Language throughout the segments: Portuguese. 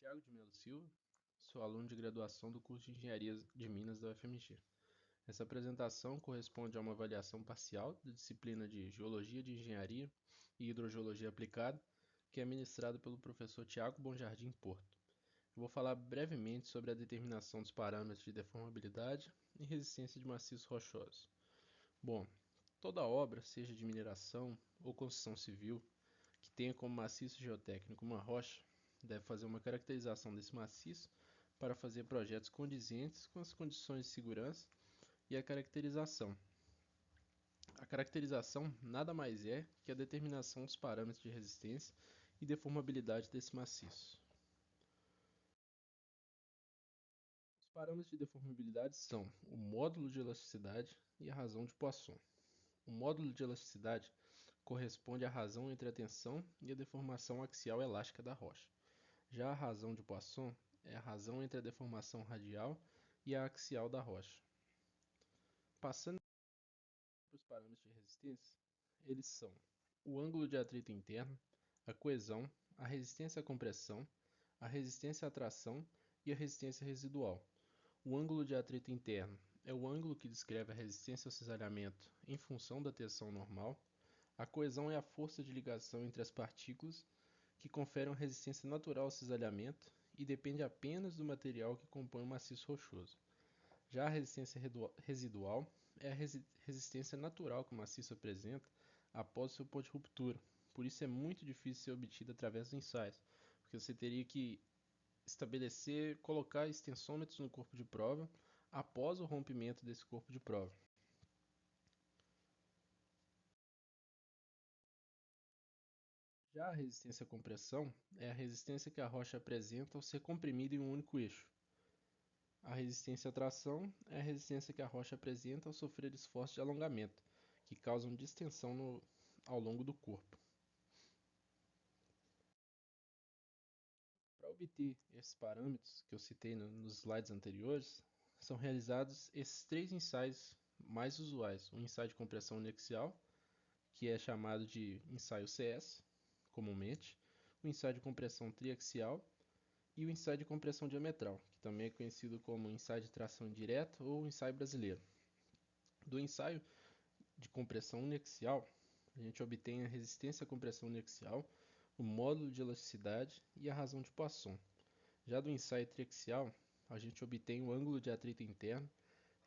Tiago de Melo Silva, sou aluno de graduação do curso de Engenharia de Minas da UFMG. Essa apresentação corresponde a uma avaliação parcial da disciplina de Geologia de Engenharia e Hidrogeologia Aplicada, que é ministrada pelo professor Tiago Bonjardim Porto. Eu vou falar brevemente sobre a determinação dos parâmetros de deformabilidade e resistência de maciços rochosos. Bom, toda obra, seja de mineração ou construção civil, que tenha como maciço geotécnico uma rocha, deve fazer uma caracterização desse maciço para fazer projetos condizentes com as condições de segurança e a caracterização. A caracterização nada mais é que a determinação dos parâmetros de resistência e deformabilidade desse maciço. Os parâmetros de deformabilidade são o módulo de elasticidade e a razão de Poisson. O módulo de elasticidade corresponde à razão entre a tensão e a deformação axial elástica da rocha. Já a razão de Poisson é a razão entre a deformação radial e a axial da rocha. Passando para os parâmetros de resistência, eles são o ângulo de atrito interno, a coesão, a resistência à compressão, a resistência à tração e a resistência residual. O ângulo de atrito interno é o ângulo que descreve a resistência ao cisalhamento em função da tensão normal. A coesão é a força de ligação entre as partículas que confere uma resistência natural ao cisalhamento e depende apenas do material que compõe o maciço rochoso. Já a resistência residual é a resistência natural que o maciço apresenta após o seu ponto de ruptura. Por isso é muito difícil ser obtida através dos ensaios, porque você teria que colocar extensômetros no corpo de prova após o rompimento desse corpo de prova. Já a resistência à compressão é a resistência que a rocha apresenta ao ser comprimida em um único eixo. A resistência à tração é a resistência que a rocha apresenta ao sofrer esforços de alongamento, que causam distensão ao longo do corpo. Para obter esses parâmetros que eu citei nos slides anteriores, são realizados esses três ensaios mais usuais. O ensaio de compressão uniaxial, que é chamado de ensaio CS, comumente, o ensaio de compressão triaxial e o ensaio de compressão diametral, que também é conhecido como ensaio de tração indireta ou ensaio brasileiro. Do ensaio de compressão uniaxial, a gente obtém a resistência à compressão uniaxial, o módulo de elasticidade e a razão de Poisson. Já do ensaio triaxial, a gente obtém o ângulo de atrito interno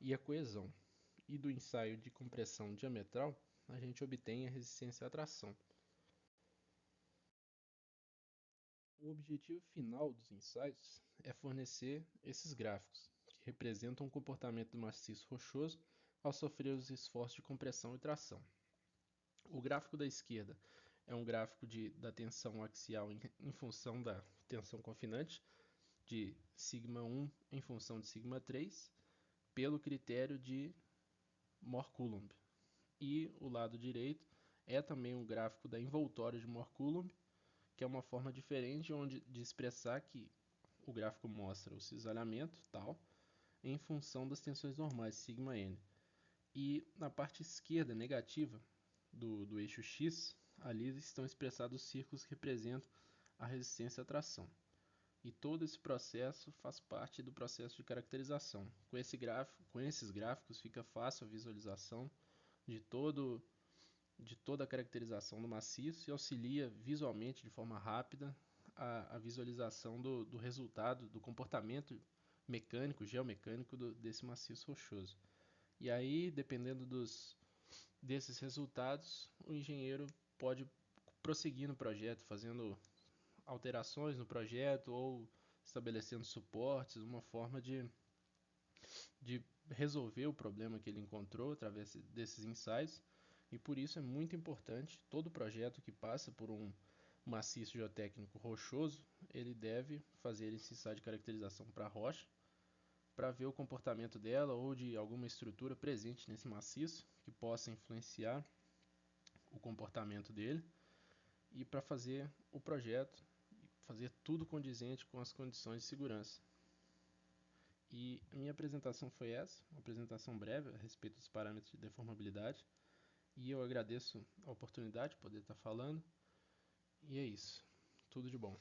e a coesão. E do ensaio de compressão diametral, a gente obtém a resistência à tração. O objetivo final dos ensaios é fornecer esses gráficos, que representam o comportamento do maciço rochoso ao sofrer os esforços de compressão e tração. O gráfico da esquerda é um gráfico da tensão axial em função da tensão confinante, de σ1 em função de σ3, pelo critério de Mohr-Coulomb. E o lado direito é também um gráfico da envoltória de Mohr-Coulomb, que é uma forma diferente de expressar que o gráfico mostra o cisalhamento tal em função das tensões normais, σn. E na parte esquerda negativa do eixo X, ali estão expressados os círculos que representam a resistência à tração. E todo esse processo faz parte do processo de caracterização. Com esses gráficos fica fácil a visualização de toda a caracterização do maciço e auxilia visualmente, de forma rápida, a visualização do resultado, do comportamento mecânico, geomecânico desse maciço rochoso. E aí, dependendo desses resultados, o engenheiro pode prosseguir no projeto, fazendo alterações no projeto ou estabelecendo suportes, uma forma de resolver o problema que ele encontrou através desses ensaios. E por isso é muito importante, todo projeto que passa por um maciço geotécnico rochoso, ele deve fazer esse ensaio de caracterização para a rocha, para ver o comportamento dela ou de alguma estrutura presente nesse maciço que possa influenciar o comportamento dele, e para fazer o projeto, fazer tudo condizente com as condições de segurança. E a minha apresentação foi essa, uma apresentação breve a respeito dos parâmetros de deformabilidade, e eu agradeço a oportunidade de poder estar falando, e é isso, tudo de bom.